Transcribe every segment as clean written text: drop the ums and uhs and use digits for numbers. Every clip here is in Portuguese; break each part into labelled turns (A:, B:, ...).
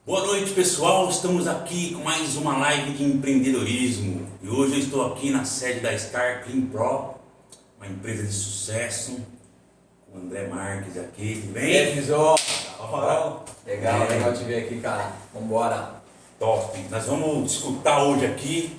A: Boa noite, pessoal. Estamos aqui com mais uma live de empreendedorismo. E hoje eu estou aqui na sede da Star Clean Pro, uma empresa de sucesso, com o André Marques aqui. Tudo bem?
B: E aí, Fizão?
A: Pode falar.
B: Legal te ver aqui, cara. Vambora.
A: Top. Nós vamos escutar hoje aqui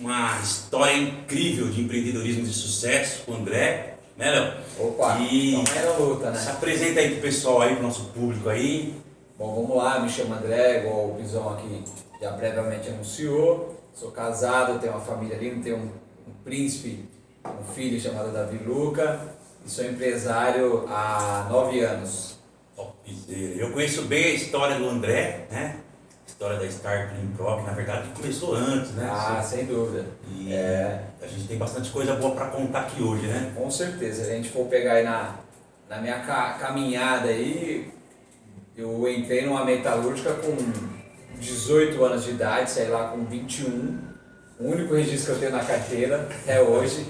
A: uma história incrível de empreendedorismo de sucesso com o André, né, Léo?
B: Opa,
A: E
B: tamo aí na luta,
A: se
B: né?
A: apresenta aí pro pessoal aí, pro nosso público aí.
B: Bom, vamos lá, me chamo André, igual o Pizão aqui já previamente anunciou. Sou casado, tenho uma família linda, tenho um príncipe, um filho chamado Davi Luca e sou empresário há 9 anos.
A: Topzera. Eu conheço bem a história do André, né? A história da Star Clean Pro, que na verdade começou antes, né?
B: Ah, sem dúvida.
A: E a gente tem bastante coisa boa para contar aqui hoje, né?
B: Com certeza, se a gente for pegar aí na minha caminhada aí, eu entrei numa metalúrgica com 18 anos de idade, saí lá com 21. O único registro que eu tenho na carteira até hoje,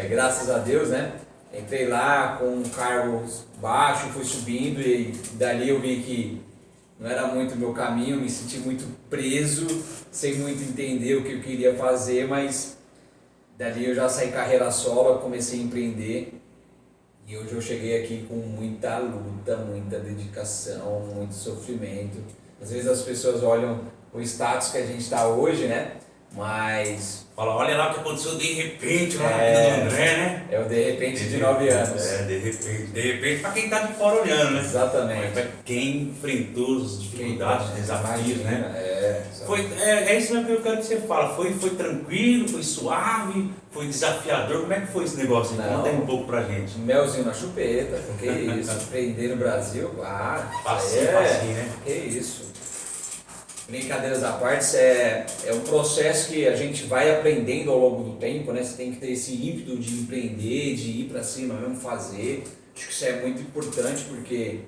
B: graças a Deus, né? Entrei lá com um cargo baixo, fui subindo e dali eu vi que não era muito o meu caminho, me senti muito preso, sem muito entender o que eu queria fazer, mas dali eu já saí carreira solo, comecei a empreender. E hoje eu cheguei aqui com muita luta, muita dedicação, muito sofrimento. Às vezes as pessoas olham o status que a gente está hoje, né? Mas
A: Fala, olha lá o que aconteceu de repente lá na vida do André, né?
B: é o de repente de 9 anos.
A: De repente. De repente para quem tá de fora olhando, né? Mas
B: Exatamente.
A: para quem enfrentou as dificuldades, os desafios, né? É isso mesmo que eu quero que você fala. Foi tranquilo, foi suave, foi desafiador. Como é que foi esse negócio?
B: Não.
A: Conta aí um pouco pra gente.
B: Melzinho na chupeta, que isso? Empreender no Brasil,
A: Facinho, facinho, né?
B: Que isso? Brincadeiras à parte, é um processo que a gente vai aprendendo ao longo do tempo, né? Você tem que ter esse ímpeto de empreender, de ir para cima mesmo, fazer. Acho que isso é muito importante porque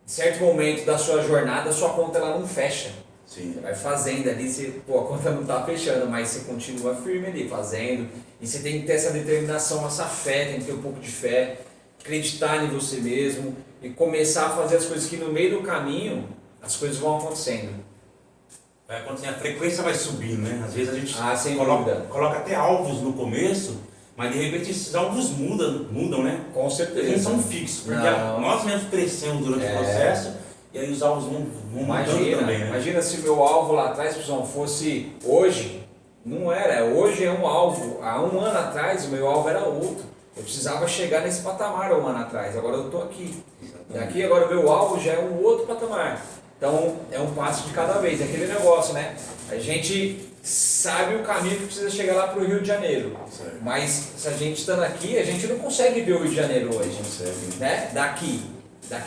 B: em certo momento da sua jornada, a sua conta ela não fecha.
A: Sim.
B: Você vai fazendo ali, a conta não está fechando, mas você continua firme ali, fazendo. E você tem que ter essa determinação, essa fé, tem que ter um pouco de fé, acreditar em você mesmo e começar a fazer as coisas que no meio do caminho as coisas vão acontecendo.
A: Vai acontecendo, a frequência vai subindo, né? Às vezes a gente
B: Sem dúvida.
A: coloca até alvos no começo, mas de repente esses alvos mudam, né?
B: Com
A: Eles
B: certeza.
A: não são fixos, porque
B: Não.
A: nós mesmos crescemos durante o processo e aí os alvos vão mudando também, né?
B: Imagina se o meu alvo lá atrás, pessoal, fosse hoje, não era, hoje é um alvo. Há um ano atrás o meu alvo era outro. Eu precisava chegar nesse patamar um ano atrás, agora eu estou aqui. Daqui agora o meu alvo já é um outro patamar. Então é um passo de cada vez, é aquele negócio, né? A gente sabe o caminho que precisa chegar lá para o Rio de Janeiro, mas se a gente estando aqui, a gente não consegue ver o Rio de Janeiro hoje, né? Daqui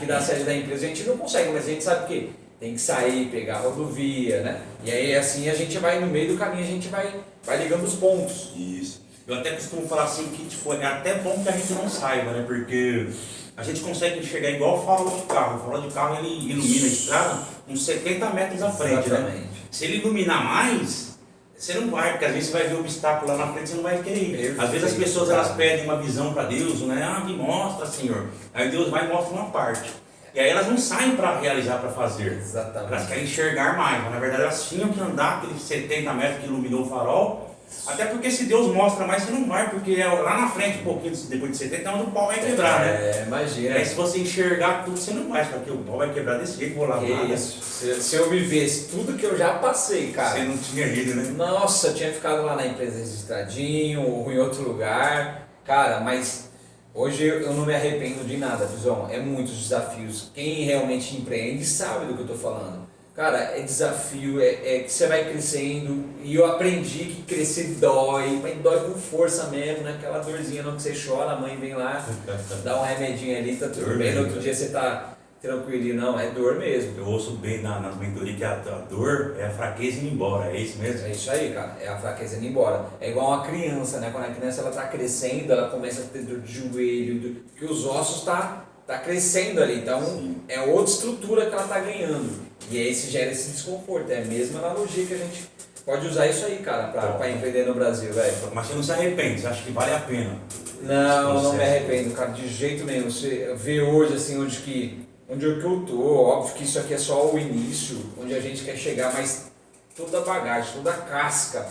B: da sede da empresa a gente não consegue, mas a gente sabe o quê? Tem que sair, pegar a rodovia, né? E aí assim a gente vai no meio do caminho, a gente vai ligando os pontos.
A: Isso. Eu até costumo falar assim que tipo, é até bom que a gente não saiba, né? Porque a gente consegue enxergar igual o farol de carro. O farol de carro ele ilumina a estrada uns 70 metros à frente,
B: Exatamente.
A: né? Se ele iluminar mais, você não vai, porque às vezes você vai ver o obstáculo lá na frente, você não vai querer ir. Às vezes as pessoas elas pedem uma visão para Deus, né? Ah, me mostra, Senhor. Aí Deus vai e mostra uma parte. E aí elas não saem para realizar, para fazer.
B: Exatamente.
A: Elas querem enxergar mais, mas na verdade elas tinham que andar aqueles 70 metros que iluminou o farol. Até porque se Deus mostra mais, você não vai, porque é lá na frente, um pouquinho depois de 70, é onde o pau vai quebrar, né?
B: Imagina.
A: E aí se você enxergar tudo, você não vai, porque o pau vai quebrar desse jeito, vou lá nada.
B: Se eu vivesse tudo que eu já passei, cara.
A: Você não tinha ido, né?
B: Nossa, eu tinha ficado lá na empresa registradinho ou em outro lugar. Cara, mas hoje eu não me arrependo de nada, Pizão. É muitos desafios. Quem realmente empreende sabe do que eu tô falando. Cara, é desafio, é que você vai crescendo e eu aprendi que crescer dói, mas dói com força mesmo, né? Aquela dorzinha não que você chora, a mãe vem lá, dá um remedinho ali, tá tudo bem, no outro dia você tá tranquilo, não, é dor mesmo.
A: Eu ouço bem nas mentorias que a dor é a fraqueza indo embora, é isso mesmo?
B: É isso aí, cara, é a fraqueza indo embora. É igual uma criança, né? Quando a criança ela tá crescendo, ela começa a ter dor de joelho, que os ossos tá crescendo ali, então
A: Sim.
B: É outra estrutura que ela tá ganhando. E aí se gera esse desconforto, é a mesma analogia que a gente pode usar isso aí, cara, pra empreender no Brasil, velho.
A: Mas você não se arrepende, você acha que vale a pena?
B: Não me arrependo, cara, de jeito nenhum. Você vê hoje, assim, onde que onde é que eu tô. Óbvio que isso aqui é só o início, onde a gente quer chegar, mas toda a bagagem, toda a casca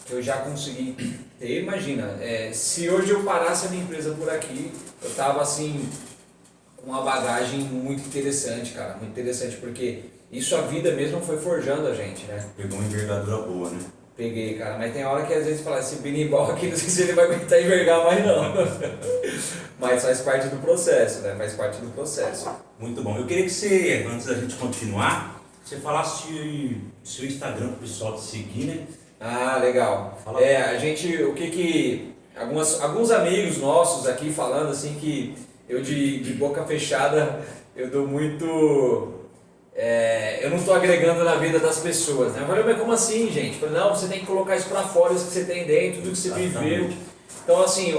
B: que eu já consegui ter, imagina, se hoje eu parasse a minha empresa por aqui, eu tava assim, com uma bagagem muito interessante, cara, muito interessante, porque isso a vida mesmo foi forjando a gente, né?
A: Pegou uma envergadura boa, né?
B: Peguei, cara, mas tem hora que às vezes fala, esse binimbau aqui, não sei se ele vai aguentar envergar mais não. Mas faz parte do processo, né? Faz parte do processo.
A: Muito bom. Eu queria que você, antes da gente continuar, você falasse seu Instagram para o pessoal te seguir, né?
B: Ah, legal.
A: Fala.
B: A gente, alguns amigos nossos aqui falando assim que eu de boca fechada, eu dou muito... eu não estou agregando na vida das pessoas, né? Eu falei, mas como assim, gente? Eu falei, não, você tem que colocar isso para fora, isso que você tem dentro, tudo que você viveu. Então, assim,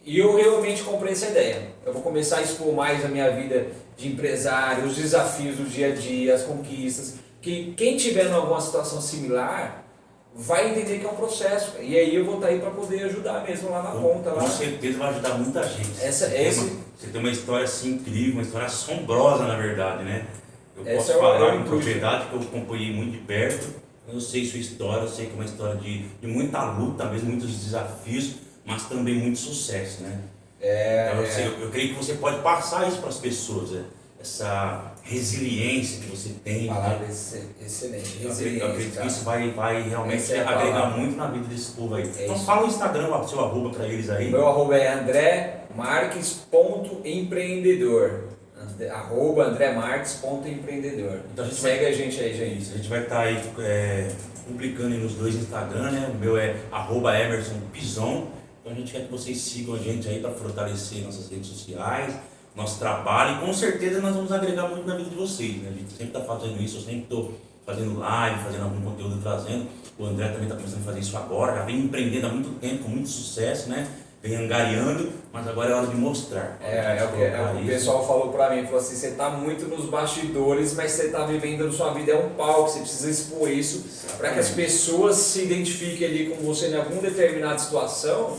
B: E eu realmente comprei essa ideia. Eu vou começar a expor mais a minha vida de empresário, os desafios do dia a dia, as conquistas. Que quem tiver em alguma situação similar vai entender que é um processo. E aí eu vou estar aí para poder ajudar mesmo lá na ponta.
A: Com certeza vai ajudar muita gente.
B: Você
A: tem uma história assim incrível, uma história assombrosa na verdade, né? Eu posso
B: é
A: falar com propriedade que eu acompanhei muito de perto. Eu sei sua história, eu sei que é uma história de muita luta, mesmo muitos desafios, mas também muito sucesso, né? Então, eu creio que você pode passar isso para as pessoas, essa resiliência que você tem.
B: Palavra excelente.
A: Eu acredito que isso vai realmente agregar muito na vida desse povo aí. Então fala o Instagram, o seu arroba para eles aí.
B: Meu arroba é andremarques.empreendedor. @andremarques.empreendedor.
A: Então
B: segue a gente aí, gente.
A: A gente vai estar aí publicando aí nos dois Instagram, né? O meu é @emersonpison. Então a gente quer que vocês sigam a gente aí para fortalecer nossas redes sociais, nosso trabalho, e com certeza nós vamos agregar muito na vida de vocês, né? A gente sempre está fazendo isso, eu sempre estou fazendo live, fazendo algum conteúdo trazendo. O André também está começando a fazer isso agora, já vem empreendendo há muito tempo, com muito sucesso, né? Vem angariando, mas agora é hora de mostrar.
B: O pessoal falou pra mim, falou assim, você tá muito nos bastidores, mas você tá vivendo a sua vida, é um palco, você precisa expor isso para que as pessoas se identifiquem ali com você em alguma determinada situação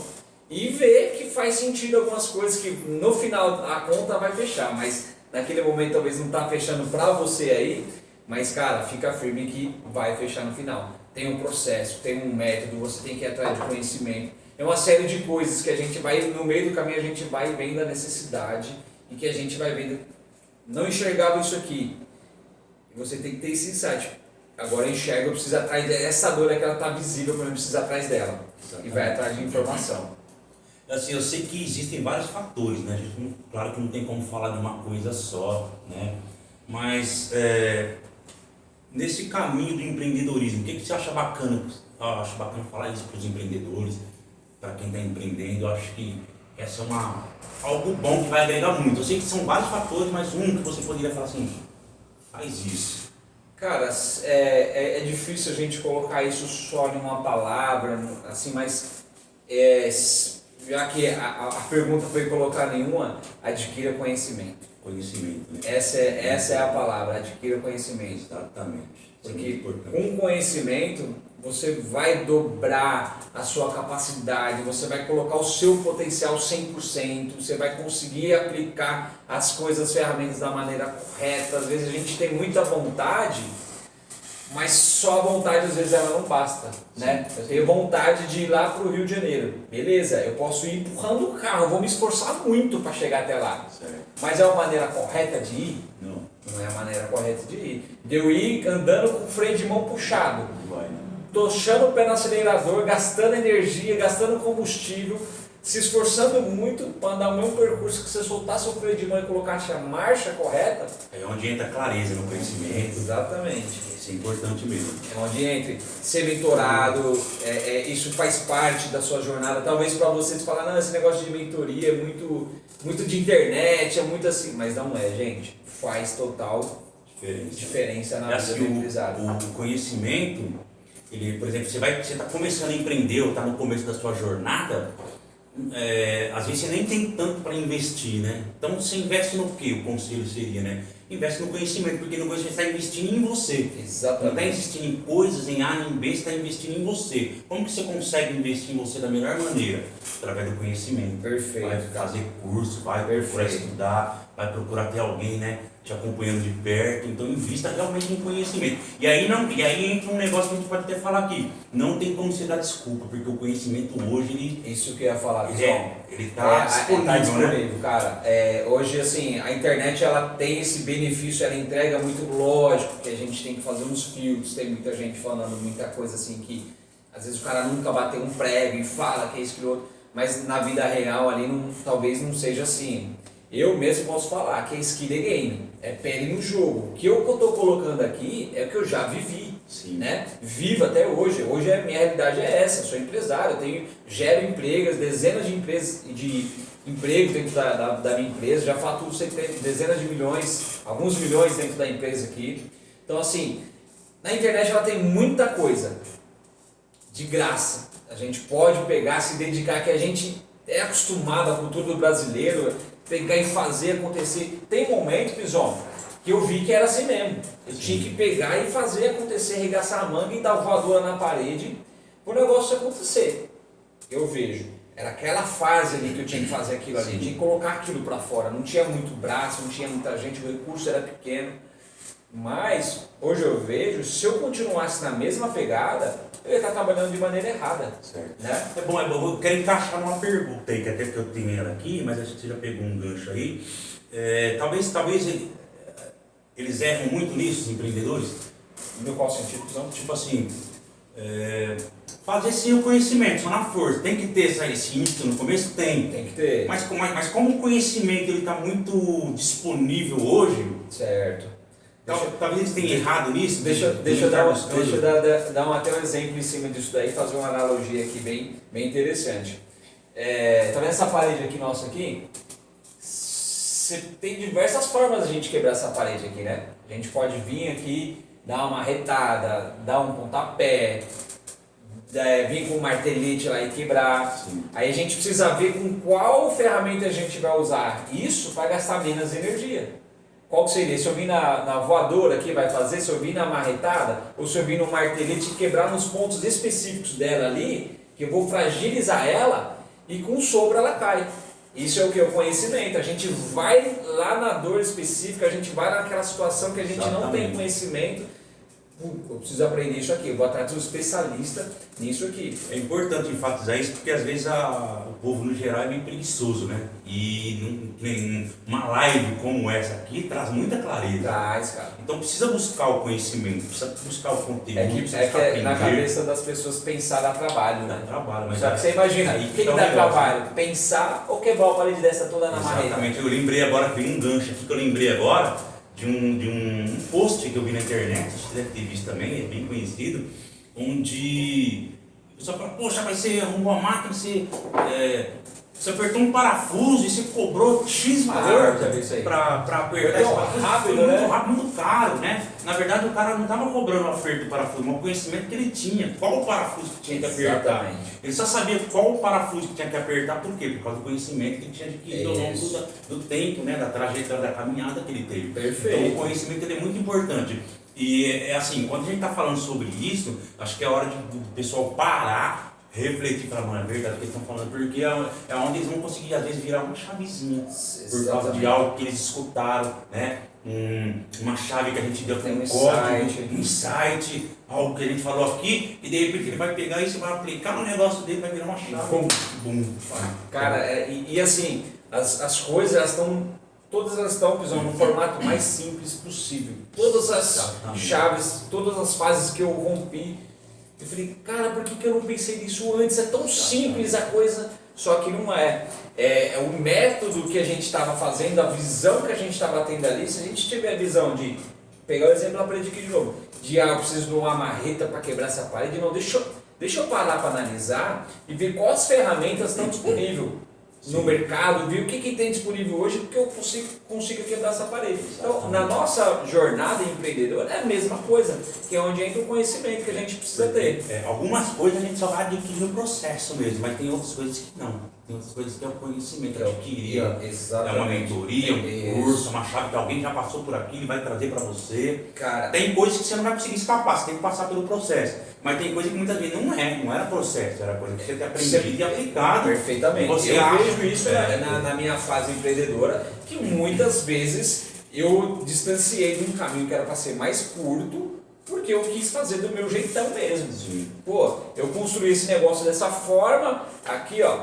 B: e ver que faz sentido algumas coisas que no final a conta vai fechar, mas naquele momento talvez não tá fechando pra você aí, mas cara, fica firme que vai fechar no final. Tem um processo, tem um método, você tem que ir atrás de conhecimento. É uma série de coisas que a gente vai, no meio do caminho, a gente vai vendo a necessidade e que a gente vai vendo, não enxergava isso aqui. Você tem que ter esse insight. Agora eu enxergo, eu preciso atrás dessa dor é que ela está visível, mas eu preciso atrás dela. Exatamente. E vai atrás de informação.
A: Assim, eu sei que existem vários fatores, né? A gente claro que não tem como falar de uma coisa só, né? Mas nesse caminho do empreendedorismo, o que você acha bacana? Eu acho bacana falar isso para os empreendedores, para quem está empreendendo. Eu acho que essa é algo bom que vai agregar muito. Eu sei que são vários fatores, mas um que você poderia falar assim, faz isso.
B: Cara, é difícil a gente colocar isso só em uma palavra, assim, mas já que a pergunta foi colocar nenhuma, adquira conhecimento.
A: Conhecimento, né?
B: Essa é a palavra, adquira conhecimento.
A: Exatamente.
B: Porque com conhecimento você vai dobrar a sua capacidade, você vai colocar o seu potencial 100%, você vai conseguir aplicar as coisas, as ferramentas da maneira correta. Às vezes a gente tem muita vontade, mas só a vontade às vezes ela não basta, né? Eu tenho vontade de ir lá para o Rio de Janeiro, beleza, eu posso ir empurrando o carro, eu vou me esforçar muito para chegar até lá,
A: certo.
B: Mas é a maneira correta de ir? Não é a maneira correta de ir. De eu ir andando com o freio de mão puxado, tochando o pé no acelerador, gastando energia, gastando combustível, se esforçando muito para andar o mesmo percurso, que você soltasse o freio de mão e colocasse a marcha correta.
A: É onde entra a clareza no conhecimento.
B: Exatamente.
A: Isso é importante mesmo.
B: É onde entra ser mentorado, isso faz parte da sua jornada. Talvez para vocês falar, não, esse negócio de mentoria é muito de internet, é muito assim, mas não é, gente. Faz total diferença na vida do empresário.
A: O conhecimento, ele, por exemplo, você está começando a empreender ou está no começo da sua jornada, às vezes você nem tem tanto para investir, né? Então você investe no quê? O conselho seria, né? Investe no conhecimento, porque no conhecimento você está investindo em você.
B: Exatamente.
A: Não está investindo em coisas, em A, em B, você está investindo em você. Como que você consegue investir em você da melhor maneira? Através do conhecimento.
B: Perfeito.
A: Vai fazer curso, vai procurar estudar, vai procurar ter alguém, né, te acompanhando de perto. Então invista realmente em conhecimento. E aí entra um negócio que a gente pode até falar aqui. Não tem como você dar desculpa, porque o conhecimento hoje,
B: Isso que eu ia falar,
A: ele está disponível, né?
B: cara. Hoje, assim, a internet ela tem esse benefício, ela entrega muito, lógico que a gente tem que fazer uns filtros, tem muita gente falando muita coisa assim que às vezes o cara nunca bateu um prego e fala que é isso que outro, mas na vida real ali talvez não seja assim. Eu mesmo posso falar que é skin the game, é pele no jogo. O que eu estou colocando aqui é o que eu já vivi.
A: Sim.
B: Né? Vivo até hoje. Hoje a minha realidade é essa. Eu sou empresário, gero empregos, dezenas de empregos dentro da minha empresa, já faturo dezenas de milhões, alguns milhões dentro da empresa aqui. Então assim, na internet ela tem muita coisa de graça. A gente pode pegar, se dedicar, que a gente é acostumado à cultura do brasileiro, pegar e fazer acontecer. Tem momento, Pizon, que eu vi que era assim mesmo. Eu tinha que pegar e fazer acontecer, arregaçar a manga e dar voadora na parede para o negócio acontecer. Eu vejo. Era aquela fase ali que eu tinha que fazer aquilo ali, tinha que colocar aquilo para fora. Não tinha muito braço, não tinha muita gente, o recurso era pequeno. Mas hoje eu vejo, se eu continuasse na mesma pegada, eu ia estar trabalhando de maneira errada.
A: Certo.
B: Né?
A: É bom, eu quero encaixar numa pergunta aí, que até que eu tenho ela aqui, mas acho que você já pegou um gancho aí. Talvez eles erram muito nisso, os empreendedores.
B: No qual sentido?
A: Tipo assim, fazer sim o conhecimento, só na força. Tem que ter esse ímpeto no começo? Tem.
B: Tem que ter.
A: Mas como o conhecimento está muito disponível hoje,
B: certo.
A: Talvez eles tenham errado nisso.
B: Deixa eu dar até um exemplo em cima disso daí, fazer uma analogia aqui bem interessante. Tá vendo essa parede aqui nossa aqui? Tem diversas formas de a gente quebrar essa parede aqui, né? A gente pode vir aqui, dar uma retada, dar um pontapé, vir com um martelete lá e quebrar.
A: Sim.
B: Aí a gente precisa ver com qual ferramenta a gente vai usar isso para gastar menos energia. Qual que seria? Se eu vir na voadora aqui vai fazer, se eu vir na marretada, ou se eu vir no martelete e quebrar nos pontos específicos dela ali, que eu vou fragilizar ela e com o sopro ela cai. Isso é o que? O conhecimento. A gente vai lá na dor específica, a gente vai naquela situação que a gente não tem conhecimento. Eu preciso aprender isso aqui, eu vou atrás de um especialista nisso aqui.
A: É importante enfatizar isso porque às vezes o povo no geral é bem preguiçoso, né? E uma live como essa aqui traz muita clareza.
B: Traz, cara.
A: Então precisa buscar o conhecimento, precisa buscar o conteúdo,
B: É que na cabeça das pessoas pensar dá trabalho, né?
A: Dá trabalho, mas
B: só que você imagina, o que dá trabalho? Pensar ou quebrar a parede dessa toda na marreta?
A: Exatamente, eu lembrei agora, tem um gancho aqui que eu lembrei agora de um post que eu vi na internet, você deve ter visto também, é bem conhecido, onde o pessoal fala, poxa, mas você arrumou a máquina, você apertou um parafuso e você cobrou X valor para apertar esse parafuso.
B: Rápido,
A: foi muito
B: né?
A: rápido, muito caro, né? Na verdade o cara não estava cobrando o aperto do parafuso, mas o conhecimento que ele tinha, qual o parafuso que tinha que apertar.
B: Exatamente.
A: Ele só sabia qual o parafuso que tinha que apertar, por quê? Por causa do conhecimento que ele tinha adquirido ao longo do tempo, né? Da trajetória, da caminhada que ele teve.
B: Perfeito.
A: Então o conhecimento ele é muito importante. E assim, quando a gente está falando sobre isso, acho que é hora do pessoal parar, refletir e falar, mano, é verdade o que eles estão falando, porque é onde eles vão conseguir, às vezes, virar uma chavezinha, por causa de algo que eles escutaram, né? Uma chave que a gente deu para um código, um insight, algo que a gente falou aqui, e de repente ele vai pegar isso, vai aplicar no negócio dele, vai virar uma chave. Bum.
B: Cara, e assim, as coisas, todas elas estão no formato mais simples possível. Todas as chaves, todas as fases que eu rompi, eu falei, cara, por que eu não pensei nisso antes? É tão simples a coisa, só que não é. É o método que a gente estava fazendo, a visão que a gente estava tendo ali. Se a gente tiver a visão de, pegar o exemplo da parede aqui de novo, eu preciso de uma marreta para quebrar essa parede, não, deixa eu parar para analisar e ver quais ferramentas estão disponíveis no mercado, ver o que tem disponível hoje, porque eu consigo quebrar essa parede. Então, na nossa jornada empreendedora é a mesma coisa, que é onde entra o conhecimento que a gente precisa ter.
A: Algumas coisas a gente só vai adquirir no processo mesmo, mas tem outras coisas que não. tem outras coisas que é o conhecimento,
B: É,
A: adquirir, é uma
B: exatamente.
A: mentoria, um
B: Isso.
A: curso, uma chave que alguém já passou por aquilo e vai trazer para você.
B: Cara,
A: Tem coisas que você não vai conseguir escapar, você tem que passar pelo processo. Mas tem coisa que muitas vezes não era processo, era coisa que você tem aprendido e aplicado.
B: perfeitamente.
A: Você
B: Eu
A: acha,
B: vejo isso na minha fase empreendedora, que muitas vezes eu distanciei de um caminho que era para ser mais curto, porque eu quis fazer do meu jeitão mesmo.
A: Sim.
B: Pô, eu construí esse negócio dessa forma, aqui ó,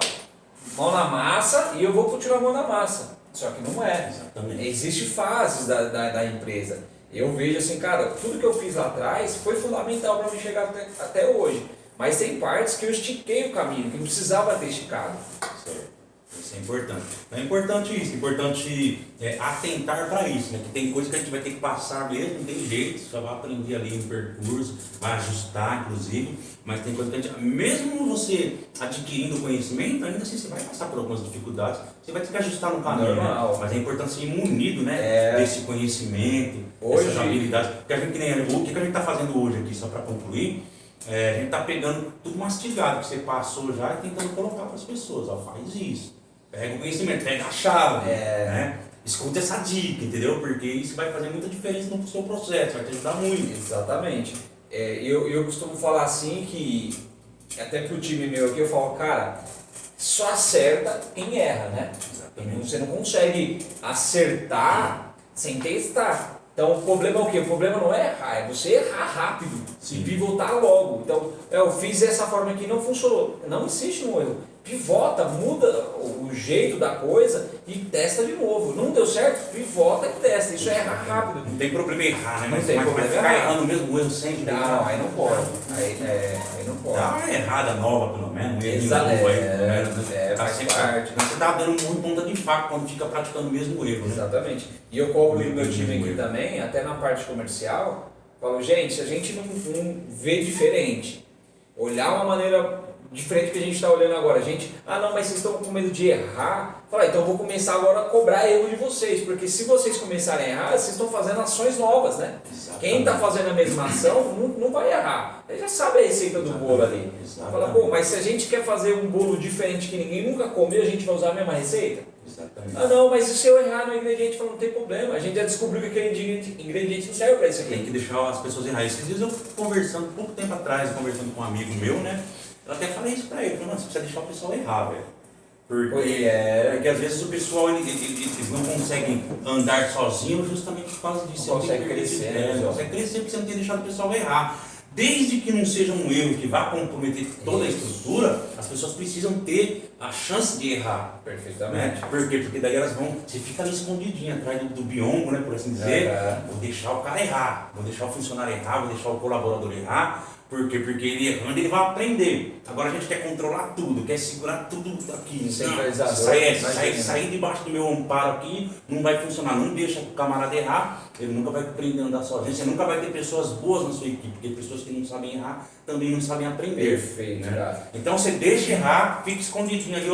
B: mão na massa, e eu vou continuar a mão na massa. Só que não é.
A: Exatamente.
B: Existem fases da empresa. Eu vejo assim, cara, tudo que eu fiz lá atrás foi fundamental para me chegar até hoje. Mas tem partes que eu estiquei o caminho, que não precisava ter esticado.
A: Certo. Isso é importante. Então é importante isso, é importante atentar para isso, né? Que tem coisa que a gente vai ter que passar mesmo, não tem jeito, só vai aprender ali no percurso, vai ajustar inclusive, mas tem coisa que a gente, mesmo você adquirindo conhecimento, ainda assim você vai passar por algumas dificuldades, você vai ter que ajustar no caminho, né? Mas é importante ser munido, né? Desse conhecimento, dessas habilidades. Porque a gente, o que a gente está fazendo hoje aqui, só para concluir, a gente está pegando tudo mastigado que você passou já e tentando colocar para as pessoas, ó, faz isso. Pega o conhecimento, pega a chave, né? Escuta essa dica, entendeu? Porque isso vai fazer muita diferença no seu processo, vai te ajudar muito.
B: Exatamente. Eu costumo falar assim que, até pro time meu aqui, eu falo, cara, só acerta quem erra, né?
A: Exatamente.
B: Você não consegue acertar sem testar. Então o problema é o quê? O problema não é errar, é você errar rápido e pivotar logo. Então, eu fiz dessa forma aqui, não funcionou. Não existe um erro. Pivota, muda o jeito da coisa e testa de novo. Não deu certo? Pivota e testa. Isso é errar rápido.
A: Não tem problema errar, né? Mas
B: tem problema
A: ficar
B: errar.
A: errando o mesmo erro sempre.
B: Não, aí não pode. Aí não pode.
A: Dá uma errada nova, pelo menos. Um erro
B: Exato,
A: novo aí, pelo menos. Né?
B: faz
A: sempre,
B: parte.
A: você tá dando muito ponta de faca quando fica praticando o mesmo erro, né?
B: Exatamente. E eu cobro do meu time aqui também, até na parte comercial, falo, gente, se a gente não vê diferente, olhar uma maneira diferente que a gente está olhando agora, não, mas vocês estão com medo de errar, fala, então eu vou começar agora a cobrar erro de vocês, porque se vocês começarem a errar, vocês estão fazendo ações novas, né? Exatamente. Quem está fazendo a mesma ação não vai errar, ele já sabe a receita do bolo ali. Fala, pô, mas se a gente quer fazer um bolo diferente que ninguém nunca comeu, a gente vai usar a mesma receita?
A: Exatamente.
B: Ah não, mas se eu errar no ingrediente, fala, não tem problema, a gente já descobriu que aquele ingrediente não serve para isso aqui.
A: Tem que deixar as pessoas errar. Esses dias eu conversando, pouco tempo atrás, conversando com um amigo meu, né? Eu até falei isso pra ele, falei, você precisa deixar o pessoal errar, velho. Porque às vezes o pessoal eles não conseguem andar sozinhos justamente por causa disso.
B: Não consegue crescer,
A: não consegue crescer porque você não tem deixado o pessoal errar. Desde que não seja um erro que vá comprometer toda a estrutura, as pessoas precisam ter a chance de errar.
B: Perfeitamente.
A: Né? Por quê? Porque daí elas vão, você fica ali escondidinho atrás do biombo, né, por assim dizer. Vou deixar o cara errar, vou deixar o funcionário errar, vou deixar o colaborador errar. Por quê? Porque ele errando, ele vai aprender. Agora a gente quer controlar tudo, quer segurar tudo aqui. Sair debaixo do meu amparo aqui não vai funcionar. Não deixa o camarada errar, ele nunca vai aprender a andar sozinho. Você nunca vai ter pessoas boas na sua equipe, porque pessoas que não sabem errar também não sabem aprender.
B: Perfeito,
A: né? Então você deixa errar, fica escondidinho ali.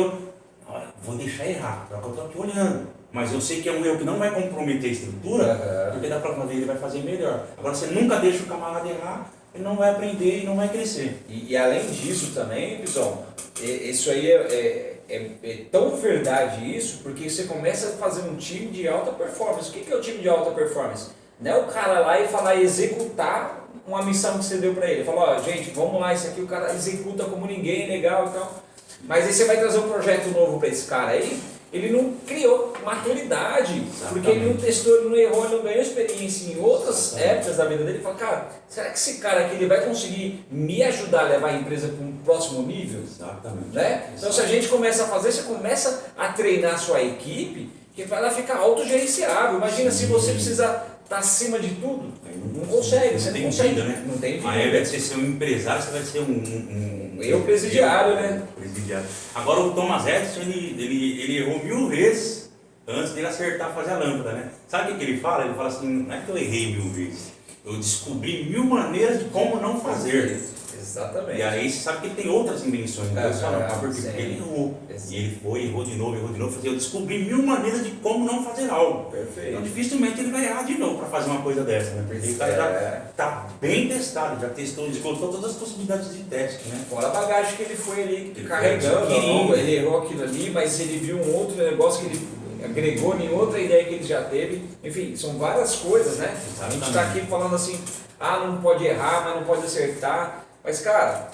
A: Vou deixar errar, porque eu estou aqui olhando. Mas eu sei que é um erro que não vai comprometer a estrutura, porque da próxima vez ele vai fazer melhor. Agora você nunca deixa o camarada errar, ele não vai aprender e não vai crescer.
B: E além disso também, Pisão, isso aí é tão verdade isso, porque você começa a fazer um time de alta performance. O que é o time de alta performance? Não é o cara lá e falar executar uma missão que você deu para ele. Falar, gente, vamos lá, isso aqui o cara executa como ninguém, legal e tal. Mas aí você vai trazer um projeto novo para esse cara aí, ele não criou maturidade, porque ele não testou, ele não errou, ele não ganhou experiência em outras épocas da vida dele. Ele fala, cara, será que esse cara aqui ele vai conseguir me ajudar a levar a empresa para um próximo nível?
A: Exatamente.
B: Né? Então se a gente começa a fazer, você começa a treinar a sua equipe, que vai lá ficar autogerenciável. Imagina se você precisa estar acima de tudo, não consegue, você não consegue.
A: Vida, né?
B: Não tem vida.
A: Aí ao invés de você ser um empresário, você vai ser
B: eu presidiário, né?
A: Presidiário. Agora o Thomas Edison, ele errou 1000 vezes antes dele acertar fazer a lâmpada, né? Sabe o que ele fala? Ele fala assim, não é que eu errei 1000 vezes, eu descobri 1000 maneiras de como não fazer.
B: Exatamente.
A: E aí você sabe que ele tem outras invenções, não só não, porque ele errou.
B: Exato.
A: E ele foi, errou de novo. Eu descobri 1000 maneiras de como não fazer algo.
B: Perfeito.
A: Então dificilmente ele vai errar de novo para fazer uma coisa dessa, né? Porque o cara já está bem testado, já testou, esgotou todas as possibilidades de teste, né?
B: Fora a bagagem que ele foi ali carregando, ele errou aquilo ali, mas ele viu um outro negócio que ele agregou em outra ideia que ele já teve. Enfim, são várias coisas, né?
A: Exatamente.
B: A gente está aqui falando assim, não pode errar, mas não pode acertar. Mas, cara,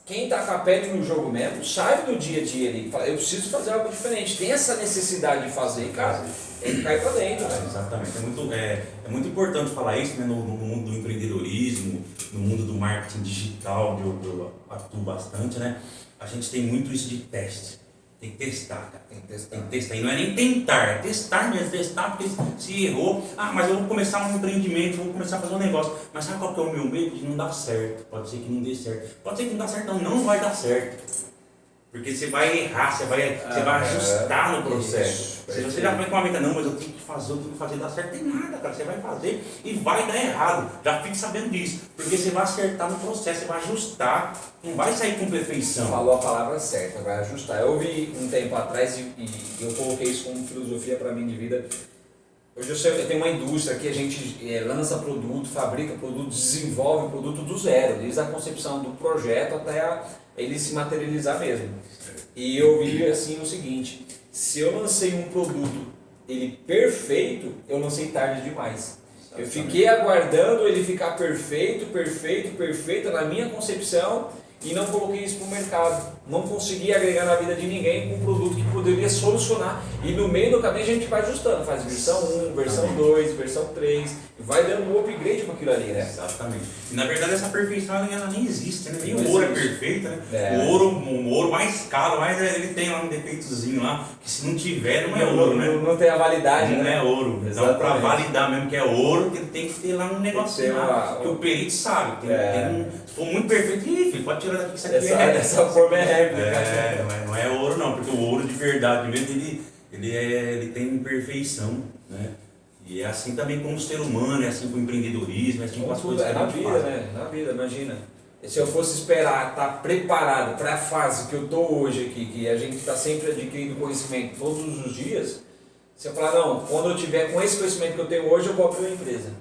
B: quem está com a pele no jogo mesmo, sabe do dia a dia ali, fala, eu preciso fazer algo diferente, tem essa necessidade de fazer, cara, ele cai para dentro.
A: Exatamente, é muito importante falar isso, né, no mundo do empreendedorismo, no mundo do marketing digital, eu atuo bastante, né? A gente tem muito isso de teste. Tem que testar, cara. Tem que testar. E não é nem tentar, é testar mesmo, testar, porque se errou, mas eu vou começar um empreendimento, vou começar a fazer um negócio. Mas sabe qual que é o meu medo? De não dar certo. Pode ser que não dê certo. Pode ser que não dê certo, não vai dar certo. Porque você vai errar, você vai ajustar no processo. Se você já vai com a meta, não, mas eu tenho que fazer dar certo, tem nada, cara. Você vai fazer e vai dar errado. Já fique sabendo disso. Porque você vai acertar no processo, você vai ajustar, não vai sair com perfeição.
B: Falou a palavra certa, vai ajustar. Eu ouvi um tempo atrás e eu coloquei isso como filosofia para mim de vida. Hoje eu tenho uma indústria que a gente lança produto, fabrica produto, desenvolve produto do zero, desde a concepção do projeto até ele se materializar mesmo. E eu vi assim o seguinte, se eu lancei um produto ele perfeito, eu lancei tarde demais. Eu fiquei aguardando ele ficar perfeito na minha concepção e não coloquei isso para o mercado. Não consegui agregar na vida de ninguém com um produto que poderia solucionar. E no meio do caminho a gente vai ajustando, faz versão 1, versão 2, versão 3, e vai dando um upgrade para aquilo ali, né?
A: Exatamente. E na verdade essa perfeição ela nem existe, né? Nem
B: Não
A: o ouro
B: existe.
A: é perfeito, né? O ouro mais caro, mas ele tem lá um defeitozinho lá, que se não tiver não é ouro, né?
B: Não tem a validade,
A: não
B: né?
A: é ouro. Então para validar mesmo que é ouro, ele tem que ter lá um negocinho lá, que o perito sabe. Se for muito perfeito, filho, pode tirar daqui que isso aqui
B: essa forma é réplica.
A: Não é ouro não, porque o ouro de verdade mesmo, ele tem imperfeição, né? E é assim também com o ser humano, é assim com o empreendedorismo, é assim com as coisas que a gente faz.
B: Né? Na vida, imagina. Se eu fosse esperar estar preparado para a fase que eu estou hoje aqui, que a gente está sempre adquirindo conhecimento todos os dias, você falar, não, quando eu tiver com esse conhecimento que eu tenho hoje, eu vou abrir uma empresa.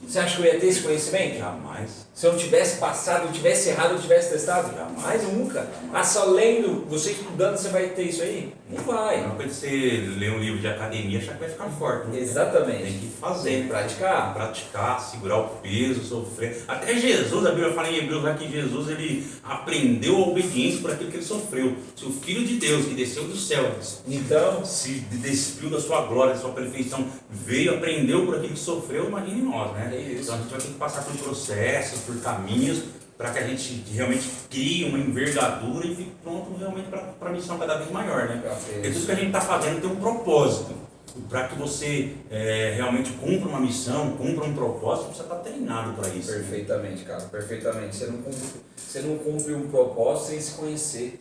B: Você acha que eu ia ter esse conhecimento?
A: Jamais.
B: Se eu não tivesse passado, eu tivesse errado, eu tivesse testado?
A: Jamais.
B: Nunca. Só lendo, você estudando, você vai ter isso aí? Não vai.
A: Não é coisa de você ler um livro de academia e achar que vai ficar forte. Né?
B: Exatamente.
A: Tem que fazer.
B: Tem que praticar.
A: Tem que praticar, segurar o peso, sofrer. Até Jesus, a Bíblia fala em Hebreus lá que Jesus ele aprendeu a obediência por aquilo que ele sofreu. Se o Filho de Deus que desceu do céu,
B: então,
A: se despiu da sua glória, da sua perfeição, veio, aprendeu por aquilo que sofreu, imagine nós, né? Então a gente vai ter que passar por processos, por caminhos, para que a gente realmente crie uma envergadura e fique pronto realmente para a missão cada vez maior, né? Porque tudo que a gente está fazendo tem um propósito. Para que você realmente cumpra uma missão, cumpra um propósito, você está treinado para isso.
B: Perfeitamente, cara, perfeitamente. Você não cumpre um propósito sem se conhecer.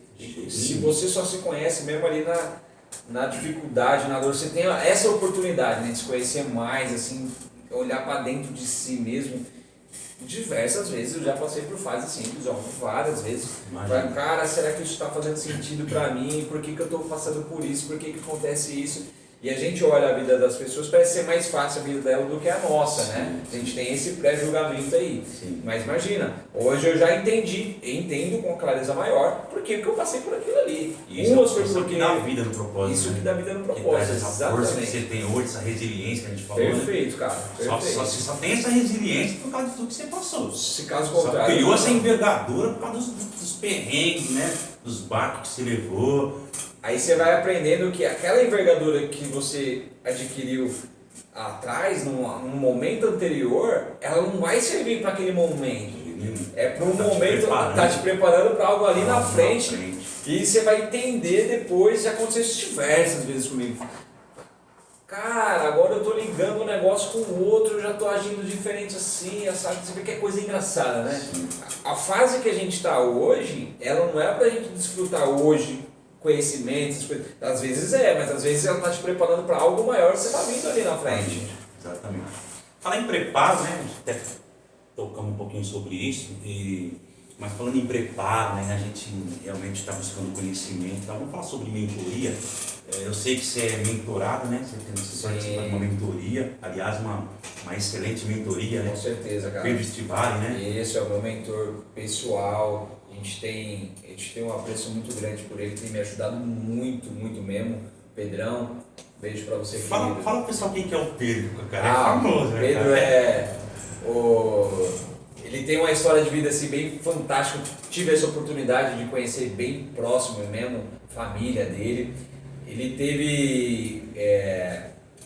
B: Se você só se conhece mesmo ali na dificuldade, na dor, você tem essa oportunidade, né, de se conhecer mais, assim, olhar para dentro de si mesmo. Diversas vezes eu já passei por fases simples, várias vezes. Falei, cara, será que isso está fazendo sentido para mim? Por que eu estou passando por isso? Por que acontece isso? E a gente olha a vida das pessoas, parece ser mais fácil a vida dela do que a nossa, né? A gente tem esse pré-julgamento aí.
A: Sim.
B: Mas imagina, hoje eu já entendo com clareza maior por que eu passei por aquilo ali.
A: Isso que dá vida no propósito.
B: Isso que dá vida no propósito.
A: Que traz essa força que você tem hoje, essa resiliência que a gente falou.
B: Perfeito, né? Cara. Perfeito.
A: Você só tem essa resiliência por causa de tudo que você passou.
B: Se caso contrário.
A: Só criou essa envergadura por causa dos perrengues, né? Dos barcos que você levou.
B: Aí você vai aprendendo que aquela envergadura que você adquiriu atrás, num momento anterior, ela não vai servir para aquele momento. É para um momento, está te preparando para algo ali na frente. E você vai entender depois, já aconteceu isso diversas vezes comigo. Cara, agora eu tô ligando um negócio com o outro, eu já tô agindo diferente assim, sabe? Você vê que é coisa engraçada, né? A fase que a gente está hoje, ela não é pra gente desfrutar hoje conhecimentos, às vezes mas às vezes ela está te preparando para algo maior que você está vindo ali na frente.
A: Exatamente. Falar em preparo, né? A gente até tocamos um pouquinho sobre isso e Mas falando em preparo, né, a gente realmente está buscando conhecimento. Então, vamos falar sobre mentoria. Eu sei que você é mentorado, né? Você participa de uma mentoria, aliás, uma excelente mentoria, né?
B: Com certeza, cara.
A: Pedro Stivali, né?
B: Esse é o meu mentor pessoal. A gente tem um apreço muito grande por ele, tem me ajudado muito, muito mesmo. Pedrão, beijo pra você,
A: Fala
B: querido.
A: pro pessoal quem que é o Pedro, cara. É
B: Ah,
A: famoso, né?
B: Pedro
A: Cara?
B: Ele tem uma história de vida assim bem fantástica. Tive essa oportunidade de conhecer bem próximo mesmo, família dele. Ele teve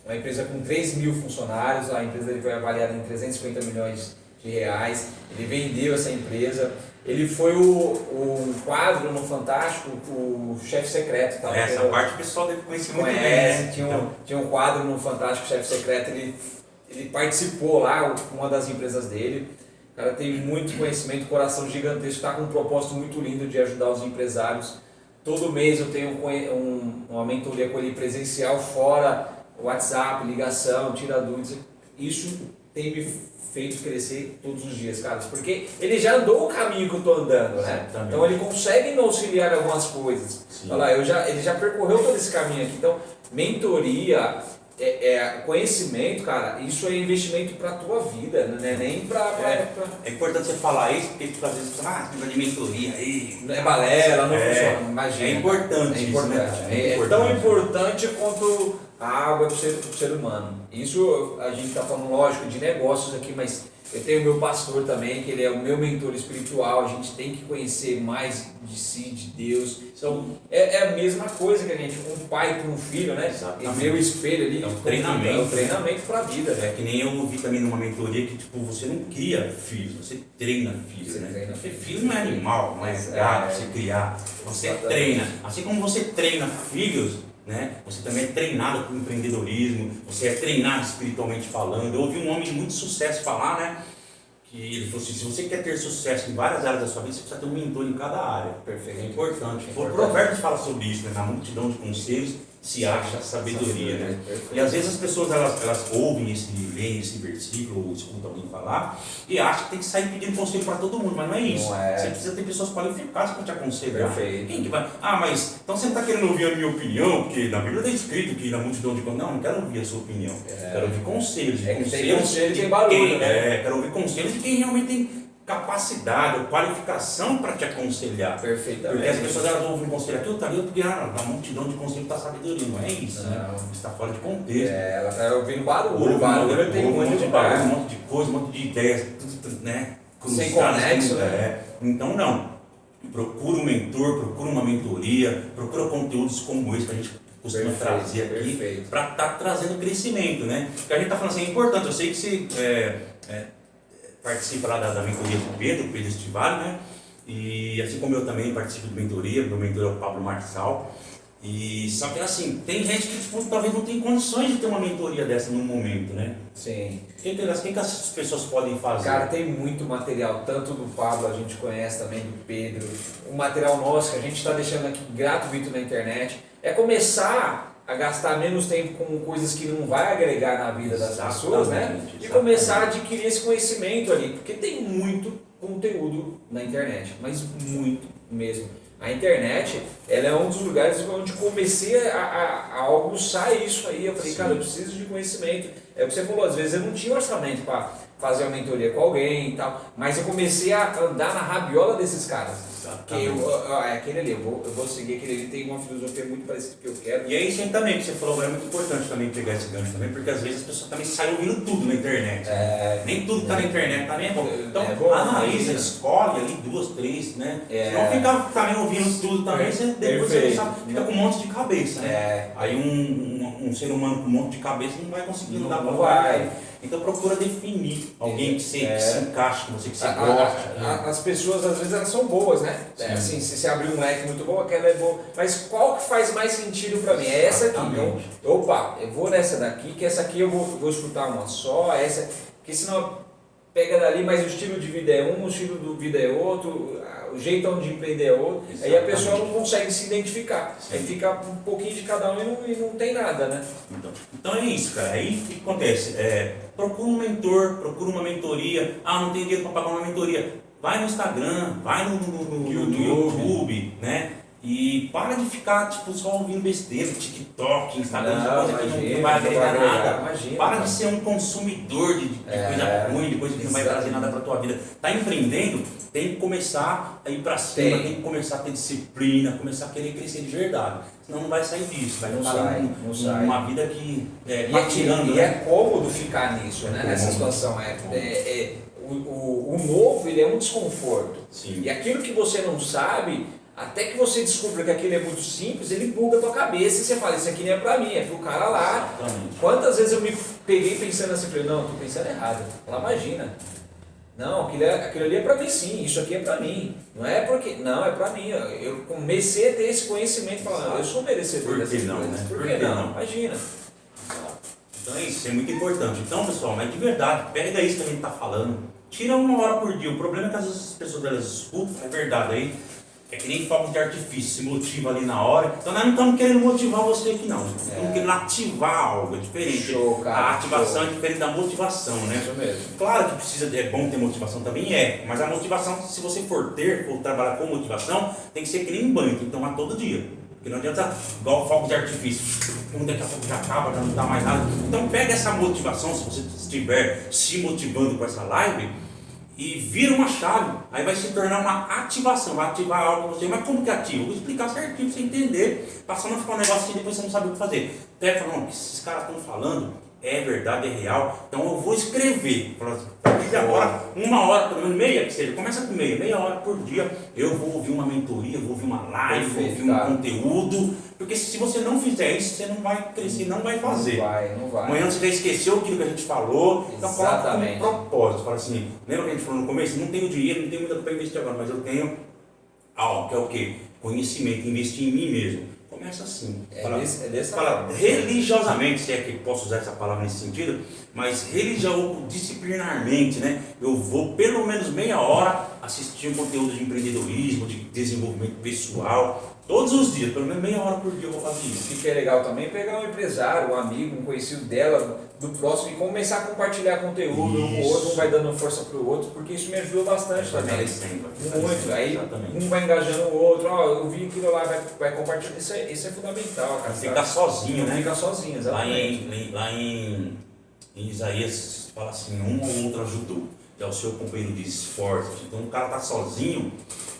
B: uma empresa com 3 mil funcionários, a empresa dele foi avaliada em 350 milhões de reais. Ele vendeu essa empresa. Ele foi o quadro no Fantástico, o chefe secreto. Tá?
A: Essa parte o pessoal deve conhecer muito bem.
B: Conhece,
A: Né?
B: tinha um quadro no Fantástico Chefe Secreto, ele participou lá, uma das empresas dele. O cara tem muito conhecimento, coração gigantesco, está com um propósito muito lindo de ajudar os empresários. Todo mês eu tenho uma mentoria com ele presencial, fora WhatsApp, ligação, tira dúvidas. Isso tem me feito crescer todos os dias, cara, porque ele já andou o caminho que eu estou andando, né?
A: Exatamente.
B: Então ele consegue me auxiliar em algumas coisas. Ele já percorreu todo esse caminho aqui. Então, mentoria, conhecimento, cara, isso é investimento para a tua vida, não é nem para...
A: É importante você falar isso, porque tipo, às vezes você fala, de mentoria aí.
B: Não é balela, não funciona, imagina.
A: É importante
B: É
A: isso,
B: importante.
A: né?
B: É tão importante quanto a água para o ser humano. Isso a gente está falando, lógico, de negócios aqui, mas eu tenho o meu pastor também, que ele é o meu mentor espiritual. A gente tem que conhecer mais de si, de Deus. Então, é a mesma coisa que a gente, um pai para um filho, né?
A: Exatamente.
B: E ver o espelho ali.
A: É um treinamento.
B: É um treinamento para a vida, né?
A: É que nem eu ouvi também numa mentoria que tipo, você não cria filhos, você treina filhos,
B: Você
A: né?
B: treina
A: Porque
B: filhos.
A: filho não é animal, não é gato, você criar. Você
B: Exatamente.
A: treina. Assim como você treina filhos, né? Você também é treinado por empreendedorismo, você é treinado espiritualmente falando. Eu ouvi um homem de muito sucesso falar, né? Que ele falou assim, se você quer ter sucesso em várias áreas da sua vida, você precisa ter um mentor em cada área.
B: Perfeito.
A: É importante. O
B: Importante.
A: Provérbios fala sobre isso, né? Na multidão de conselhos se acha sabedoria, né?
B: Perfeito.
A: E às vezes as pessoas elas ouvem leem esse versículo, ou escutam alguém falar, e acham que tem que sair pedindo conselho para todo mundo, mas não é isso.
B: Não é.
A: Você precisa ter pessoas qualificadas para te aconselhar.
B: Perfeito.
A: Quem que vai? Ah, mas então você não está querendo ouvir a minha opinião, porque na Bíblia está escrito que na multidão de não quero ouvir a sua opinião. Quero ouvir conselhos.
B: É que tem
A: conselhos
B: conselho
A: de
B: tem barulho,
A: quem,
B: né?
A: quero ouvir conselhos de quem realmente tem capacidade ou qualificação para te aconselhar.
B: Perfeitamente.
A: Porque as pessoas elas ouvem um conselho aqui, tá ali, porque na multidão de conselho está sabedoria, não é isso, né? Está fora de contexto.
B: Ela está ouvindo barulho, tem
A: um
B: muito
A: monte
B: de
A: de barulho, um
B: barulho.
A: monte de coisa, um monte de ideias, tudo, né?
B: Sem
A: cruzadas,
B: conexo,
A: tudo,
B: né?
A: Então não. Procura um mentor, procura uma mentoria, procura conteúdos como esse que a gente costuma
B: Perfeito,
A: trazer aqui
B: perfeito.
A: para estar trazendo crescimento, né? Porque a gente está falando assim, é importante, eu sei que você participa lá da mentoria com o Pedro Stivali, né? E assim como eu também participo de mentoria, meu mentor é o Pablo Marçal. E só que assim, tem gente que tipo, talvez não tem condições de ter uma mentoria dessa no momento, né?
B: Sim.
A: O que essas pessoas podem fazer?
B: Cara, tem muito material, tanto do Pablo, a gente conhece também do Pedro, o material nosso que a gente está deixando aqui gratuito na internet. É começar a gastar menos tempo com coisas que não vai agregar na vida das pessoas, né? E começar a adquirir esse conhecimento ali, porque tem muito conteúdo na internet, mas muito mesmo. A internet, ela é um dos lugares onde comecei a almoçar isso aí. Eu falei,
A: Sim.
B: cara, eu preciso de conhecimento. É o que você falou, às vezes eu não tinha orçamento para fazer uma mentoria com alguém e tal, mas eu comecei a andar na rabiola desses caras. Que aquele ali, eu vou seguir aquele ali, tem uma filosofia muito parecida com o que eu quero.
A: E é isso aí também que você falou, é muito importante também pegar esse gancho também, porque às vezes as pessoas também saem ouvindo tudo na internet. Nem tudo que tá na internet tá nem bom. Então, analisa, escolhe ali 2, 3, né? Se não ficar também ouvindo tudo também, depois você não sabe, fica com um monte de cabeça, né? Aí um ser humano com um monte de cabeça não vai conseguir andar pra
B: vai.
A: Então procura definir alguém que se encaixe com você, que você gosta.
B: As pessoas às vezes elas são boas, né? Assim, se você abrir um leque muito bom, aquela é boa. Mas qual que faz mais sentido para mim? É essa aqui. Então, opa, eu vou nessa daqui, que essa aqui eu vou escutar uma só, essa, porque senão pega dali, mas o estilo de vida é um, o estilo de vida é outro, o jeito de empreender é outro. Exatamente. Aí a pessoa não consegue se identificar. Sim. Aí fica um pouquinho de cada um e não tem nada, né?
A: Então é isso, cara. Aí o que acontece? Procura um mentor, procura uma mentoria. Ah, não tem dinheiro para pagar uma mentoria. vai no Instagram, vai no
B: YouTube.
A: YouTube, né? E para de ficar tipo, só ouvindo besteira, TikTok, Instagram, coisa que não vai agregar nada.
B: Imagina,
A: Para de ser um consumidor de coisa ruim, de coisa que não vai trazer nada para tua vida. Tá empreendendo, tem que começar a ir para cima, tem que começar a ter disciplina, começar a querer crescer de verdade. Senão não vai sair disso, vai ficar uma vida que
B: e é cômodo ficar nisso, né? Nessa situação. O novo ele é um desconforto.
A: Sim.
B: E aquilo que você não sabe, até que você descubra que aquilo é muito simples, ele buga a tua cabeça e você fala, isso aqui não é pra mim, é pro cara lá.
A: Exatamente.
B: Quantas vezes eu me peguei pensando assim, falei, não, tô pensando errado. Ela imagina. Não, aquilo ali é pra mim sim, isso aqui é pra mim. Não é porque. Não, é pra mim. Eu comecei a ter esse conhecimento e falar, eu sou merecedor dessas coisas.
A: Né?
B: Por que não? Imagina.
A: Então é isso é muito importante. Então, pessoal, mas de verdade, pega isso que a gente está falando, tira 1 hora por dia. O problema é que às vezes as pessoas elas escutam, é verdade aí, é que nem fogos de artifício, se motiva ali na hora. Então nós não estamos querendo motivar você aqui não, estamos querendo ativar algo, é diferente.
B: Show, cara,
A: a ativação é diferente da motivação, né?
B: Isso mesmo.
A: Claro que é bom ter motivação também mas a motivação, se você for trabalhar com motivação, tem que ser que nem um banho, tem que tomar todo dia. Porque não adianta igual fogo de artifício, daqui a pouco já acaba, já não dá mais nada. Então pega essa motivação, se você estiver se motivando com essa live, e vira uma chave, aí vai se tornar uma ativação, vai ativar algo em você. Mas como que ativa? Eu vou explicar certinho para você entender, passando a ficar um negócio que depois você não sabe o que fazer. Até falando, o que esses caras estão falando é verdade, é real, então eu vou escrever. A partir de agora, 1 hora, pelo menos meia, que seja, começa com meia hora por dia, eu vou ouvir uma mentoria, vou ouvir uma live, vou ouvir um conteúdo, porque se você não fizer isso, você não vai crescer, não vai fazer.
B: Não vai.
A: Amanhã você já esqueceu aquilo que a gente falou, então coloca um propósito, fala assim, lembra que a gente falou no começo? Não tenho dinheiro, não tenho muita coisa para investir agora, mas eu tenho algo, que é o quê? Conhecimento, investir em mim mesmo. Começa assim, fala religiosamente, se é que posso usar essa palavra nesse sentido, mas disciplinarmente, né? Eu vou pelo menos meia hora assistir um conteúdo de empreendedorismo, de desenvolvimento pessoal, todos os dias, pelo menos meia hora por dia eu vou fazer isso.
B: O que é legal também é pegar um empresário, um amigo, um conhecido dela, do próximo, e começar a compartilhar conteúdo um com o outro, um vai dando força pro outro, porque isso me ajudou bastante também. Muito. Aí um vai engajando o outro, eu vi aquilo lá, vai compartilhar. Isso é fundamental, cara.
A: Ficar sozinho, né?
B: Ficar sozinho, exatamente.
A: Lá em Isaías fala assim, um ou outro ajudou, que é o seu companheiro de esforço. Então o cara tá sozinho,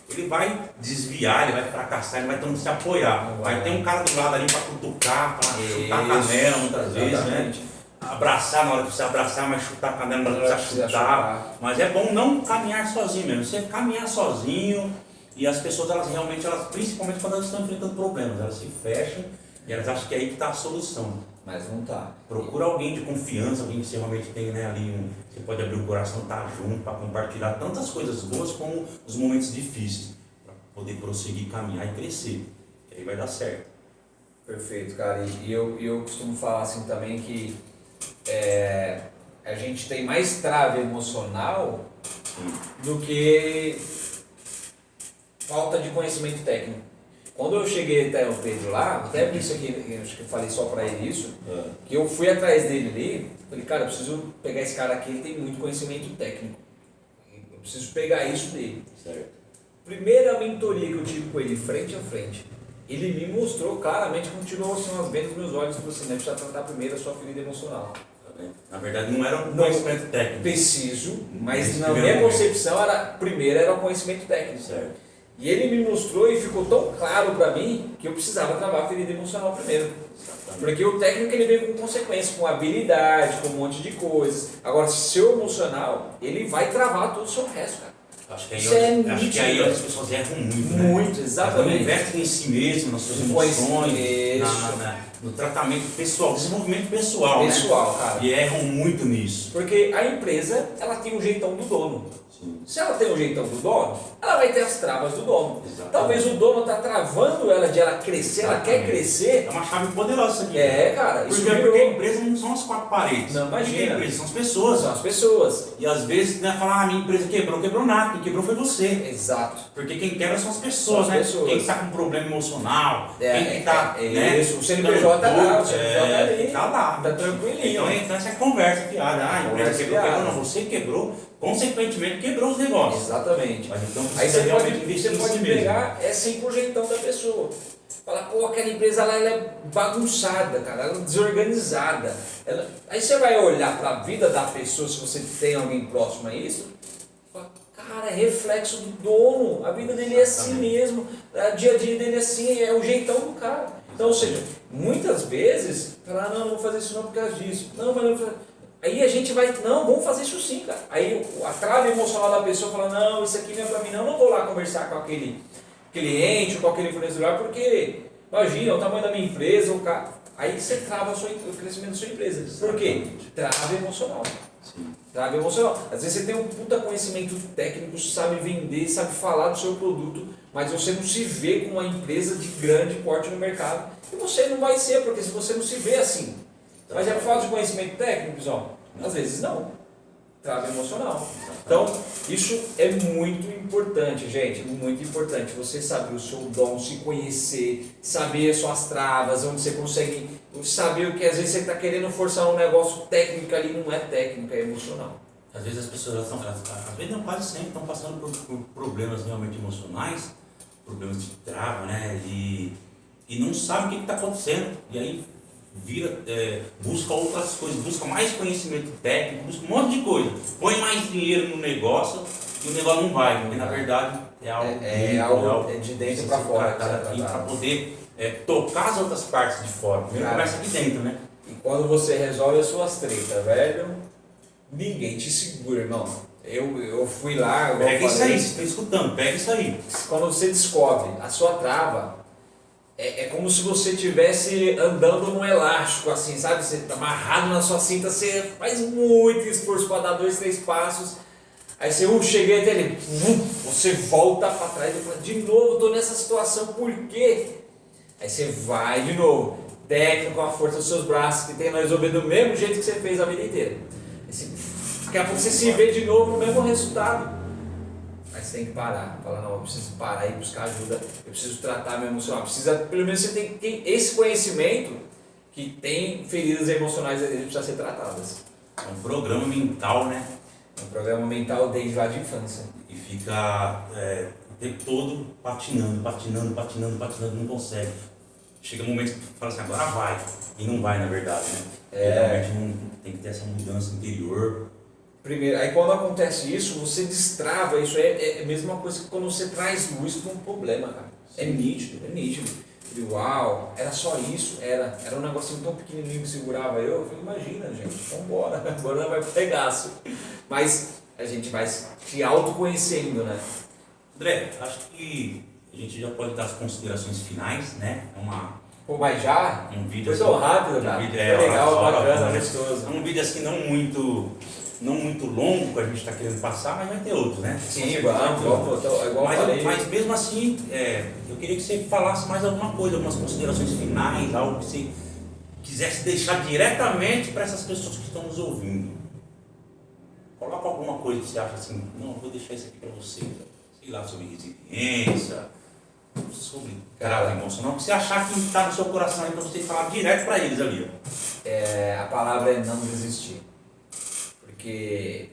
A: ele vai desviar, ele vai fracassar, ele vai tendo que se apoiar. Vai ter um cara do lado ali para cutucar, para chutar a canela muitas vezes, né? Abraçar na hora que precisa abraçar, mas chutar a canela na hora que precisa chutar. Mas é bom não caminhar sozinho mesmo, você caminhar sozinho. E as pessoas, principalmente quando elas estão enfrentando problemas, elas se fecham e elas acham que é aí que está a solução.
B: Mas não tá.
A: Procura alguém de confiança, alguém que você realmente tem, né, ali, você pode abrir o coração, estar junto para compartilhar tantas coisas boas como os momentos difíceis, para poder prosseguir, caminhar e crescer, que aí vai dar certo.
B: Perfeito, cara. E eu costumo falar assim também que a gente tem mais trave emocional do que falta de conhecimento técnico. Quando eu cheguei até o Pedro lá, até por isso aqui, acho que eu falei só pra ele isso, que eu fui atrás dele ali, falei, cara, eu preciso pegar esse cara aqui, ele tem muito conhecimento técnico. Eu preciso pegar isso dele.
A: Certo.
B: Primeira mentoria que eu tive com ele, frente a frente, ele me mostrou claramente, continuou assim, as vendas dos meus olhos, falou assim, né, precisa tratar primeiro a sua ferida emocional.
A: Na verdade não era um conhecimento técnico.
B: Preciso, mas na minha concepção, primeiro era o conhecimento técnico.
A: Certo.
B: E ele me mostrou e ficou tão claro para mim que eu precisava trabalhar a ferida emocional primeiro. Porque o técnico ele veio com consequência, com habilidade, com um monte de coisas. Agora, seu emocional, ele vai travar todo o seu resto, cara.
A: Acho que aí as pessoas erram muito, né?
B: Muito, exatamente.
A: Não investem em si mesmo, nas suas emoções, no tratamento pessoal, desenvolvimento pessoal,
B: pessoal,
A: né?
B: Cara.
A: E erram muito nisso.
B: Porque a empresa, ela tem um jeitão do dono. Sim. Se ela tem um jeitão do dono, ela vai ter as travas do dono.
A: Exatamente.
B: Talvez o dono está travando ela de ela crescer, ela quer crescer.
A: É uma chave poderosa isso aqui.
B: Cara.
A: Porque a empresa não são as 4 paredes.
B: Não, imagina.
A: A empresa são as pessoas.
B: São as pessoas.
A: E às vezes, né, falar, minha empresa quebrou nada, quem quebrou foi você.
B: Exato.
A: Porque quem quebra são as pessoas, né? Quem está com problema emocional, quem está,
B: né? Isso, o CNPJ CNPJ lá, o CNPJ ali.
A: Tá lá.
B: Tá tranquilinho.
A: Então essa é a conversa fiada. Ah, a empresa
B: Conversa
A: quebrou,
B: fiada.
A: não, você quebrou, consequentemente quebrou os negócios.
B: Exatamente.
A: Mas então
B: Aí
A: você
B: você
A: realmente
B: pode,
A: investir
B: você
A: em
B: pode
A: si mesmo.
B: pegar essa projetão da pessoa. Falar, pô, aquela empresa lá ela é bagunçada, cara, ela é desorganizada. Aí você vai olhar para a vida da pessoa, se você tem alguém próximo a isso, fala, cara, é reflexo do dono, a vida dele é assim mesmo, o dia a dia dele é assim, é o jeitão do cara. Então, ou seja, muitas vezes, falar, não vou fazer isso não por causa disso. Não, mas não. Aí a gente vai, não, vamos fazer isso sim, cara. Aí a trava emocional da pessoa fala, não, isso aqui não é para mim não vou lá conversar com aquele cliente ou com aquele fornecedor, porque imagina o tamanho da minha empresa, o cara. Aí você trava o crescimento da sua empresa. Por quê? Trava emocional.
A: Sim.
B: Trava emocional. Às vezes você tem um puta conhecimento técnico, sabe vender, sabe falar do seu produto, mas você não se vê com uma empresa de grande porte no mercado. E você não vai ser, porque se você não se vê assim. Mas é por falta de conhecimento técnico, pessoal? Às vezes não. Trava emocional. Então, isso é muito importante, gente, muito importante. Você saber o seu dom, se conhecer, saber as suas travas, onde você consegue saber o que às vezes você está querendo forçar um negócio técnico ali, não é técnico, é emocional.
A: Às vezes as pessoas, às vezes não, quase sempre estão passando por problemas realmente emocionais, problemas de trava, né? E não sabem o que está acontecendo. E aí busca outras coisas, busca mais conhecimento técnico, busca um monte de coisa, põe mais dinheiro no negócio e o negócio não vai, porque na verdade é algo
B: de dentro para fora,
A: para poder tocar as outras partes de fora. Primeiro começa aqui dentro, né?
B: E quando você resolve as suas tretas, velho, ninguém te segura, irmão. Eu fui lá,
A: pega isso aí, você está escutando, pega isso aí.
B: Quando você descobre a sua trava, é como se você estivesse andando num elástico, assim, sabe? Você está amarrado na sua cinta, você faz muito esforço para dar 2, 3 passos. Aí você, cheguei até ali, você volta para trás e fala, de novo, estou nessa situação, por quê? Aí você vai de novo, técnico com a força dos seus braços, que tem que resolver do mesmo jeito que você fez a vida inteira. Daqui a pouco você se vê de novo no mesmo resultado. Mas você tem que parar, falar, não, eu preciso parar e buscar ajuda, eu preciso tratar meu emocional, pelo menos você tem que ter esse conhecimento que tem feridas emocionais que precisam ser tratadas.
A: É um programa mental, né?
B: É um programa mental desde lá de infância.
A: E fica o tempo todo patinando, não consegue. Chega um momento que fala assim, agora vai, e não vai na verdade, né? Realmente não tem que ter essa mudança interior.
B: Primeiro, aí quando acontece isso, você destrava, isso é a mesma coisa que quando você traz luz para um problema, cara. É nítido, é nítido. Eu falei, uau, era só isso? Era um negocinho tão pequenininho que segurava eu. Falei, imagina, gente, vambora, agora vai pro pegaço. Mas a gente vai se autoconhecendo, né?
A: André, acho que a gente já pode dar as considerações finais, né?
B: Pô, mas já?
A: Um vídeo
B: foi tão rápido, cara. Foi legal, bacana, gostoso.
A: É um vídeo assim não muito longo que a gente está querendo passar, mas vai ter outros, né?
B: Sim, igual
A: mas mesmo assim, eu queria que você falasse mais alguma coisa, algumas considerações finais, algo que você quisesse deixar diretamente para essas pessoas que estão nos ouvindo. Coloca alguma coisa que você acha assim, não, eu vou deixar isso aqui para você, sei lá, sobre resiliência, sobre trava emocional, que você achar que está no seu coração aí para você falar direto para eles ali.
B: A palavra é não desistir. Porque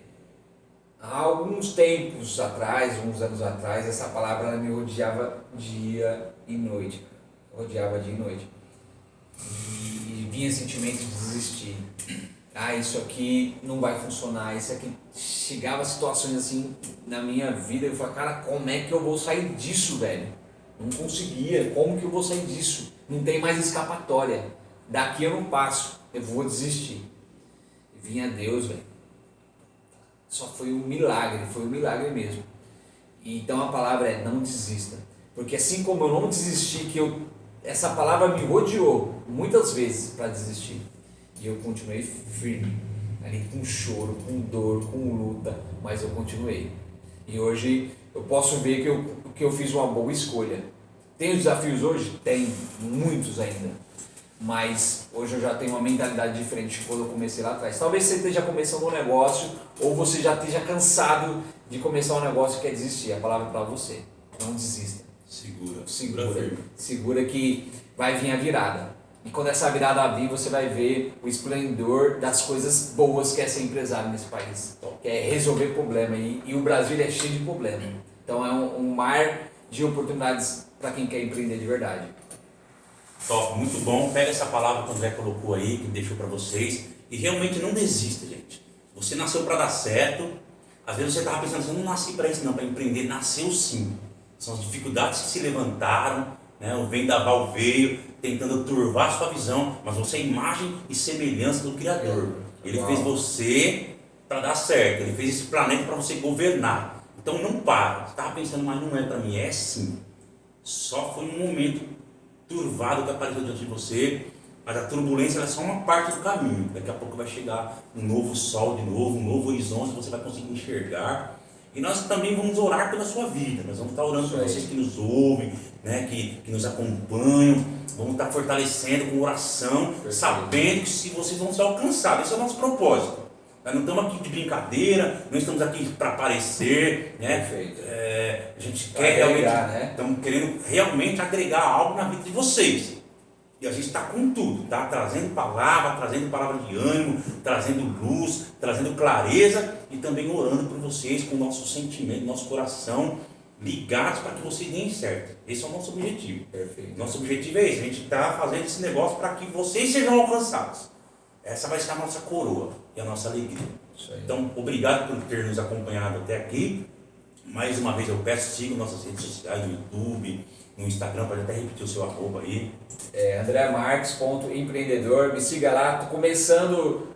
B: há alguns tempos atrás, uns anos atrás, essa palavra ela me rodeava dia e noite. Rodeava dia e noite. E vinha sentimento de desistir. Isso aqui não vai funcionar, isso aqui. Chegava situações assim na minha vida, eu falava, cara, como é que eu vou sair disso, velho? Não conseguia, como que eu vou sair disso? Não tem mais escapatória. Daqui eu não passo, eu vou desistir. E vinha Deus, velho. Só foi um milagre mesmo. Então a palavra é não desista. Porque assim como eu não desisti, essa palavra me rodeou muitas vezes para desistir. E eu continuei firme, ali com choro, com dor, com luta, mas eu continuei. E hoje eu posso ver que eu fiz uma boa escolha. Tem desafios hoje? Tem, muitos ainda. Mas hoje eu já tenho uma mentalidade diferente de quando eu comecei lá atrás. Talvez você esteja começando um negócio ou você já esteja cansado de começar um negócio e quer desistir. A palavra é para você. Não desista.
A: Segura firme.
B: Segura que vai vir a virada. E quando essa virada vir, você vai ver o esplendor das coisas boas que é ser empresário nesse país. Que é resolver problema. E o Brasil é cheio de problema. Então é um mar de oportunidades para quem quer empreender de verdade.
A: Top, muito bom. Pega essa palavra que o André colocou aí, que deixou para vocês. E realmente não desista, gente. Você nasceu para dar certo. Às vezes você estava pensando, eu não nasci para isso não, para empreender. Nasceu sim. São as dificuldades que se levantaram, né? O vendaval veio tentando turvar a sua visão, mas você é imagem e semelhança do Criador. Ele fez você para dar certo. Ele fez esse planeta para você governar. Então não para. Você estava pensando, mas não é para mim. É sim. Só foi um momento turvado que apareceu diante de você, mas a turbulência é só uma parte do caminho. Daqui a pouco vai chegar um novo sol de novo, um novo horizonte, você vai conseguir enxergar. E nós também vamos orar pela sua vida. Nós vamos estar orando por vocês que nos ouvem, né, que nos acompanham. Vamos estar fortalecendo com oração, sabendo que se vocês vão ser alcançados. Esse é o nosso propósito. Nós não estamos aqui de brincadeira, não estamos aqui para aparecer, né? A gente quer realmente,
B: né?
A: Estamos querendo realmente agregar algo na vida de vocês. E a gente está com tudo, tá? Trazendo palavra de ânimo, trazendo luz, trazendo clareza e também orando por vocês com o nosso sentimento, nosso coração ligados para que vocês deem certo. Esse é o nosso objetivo.
B: Perfeito.
A: Nosso objetivo é esse, a gente está fazendo esse negócio para que vocês sejam alcançados. Essa vai ser a nossa coroa e a nossa alegria. Então, obrigado por ter nos acompanhado até aqui. Mais uma vez eu peço, sigam nossas redes sociais, no YouTube, no Instagram, pode até repetir o seu arroba aí.
B: andremarques.empreendedor, me siga lá, estou começando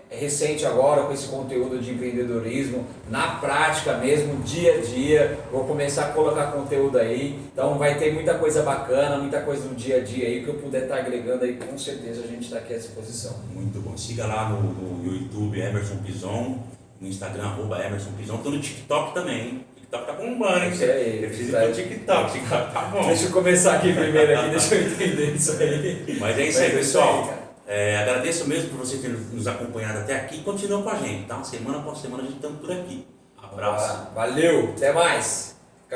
B: recente agora com esse conteúdo de empreendedorismo, na prática mesmo, dia a dia, vou começar a colocar conteúdo aí, então vai ter muita coisa bacana, muita coisa no dia a dia aí, que eu puder estar agregando aí, com certeza a gente está aqui à disposição.
A: Muito bom, siga lá no YouTube Emerson Pison, no Instagram @Emerson Pison, estou no TikTok também, hein? TikTok tá bombando, hein?
B: Eu
A: preciso ir pro TikTok, tá bom.
B: Deixa eu começar aqui primeiro, deixa eu entender isso aí.
A: Mas é isso aí, pessoal. Agradeço mesmo por você ter nos acompanhado até aqui. Continua com a gente, tá? Semana após semana a gente está por aqui. Abraço.
B: Valeu, até mais.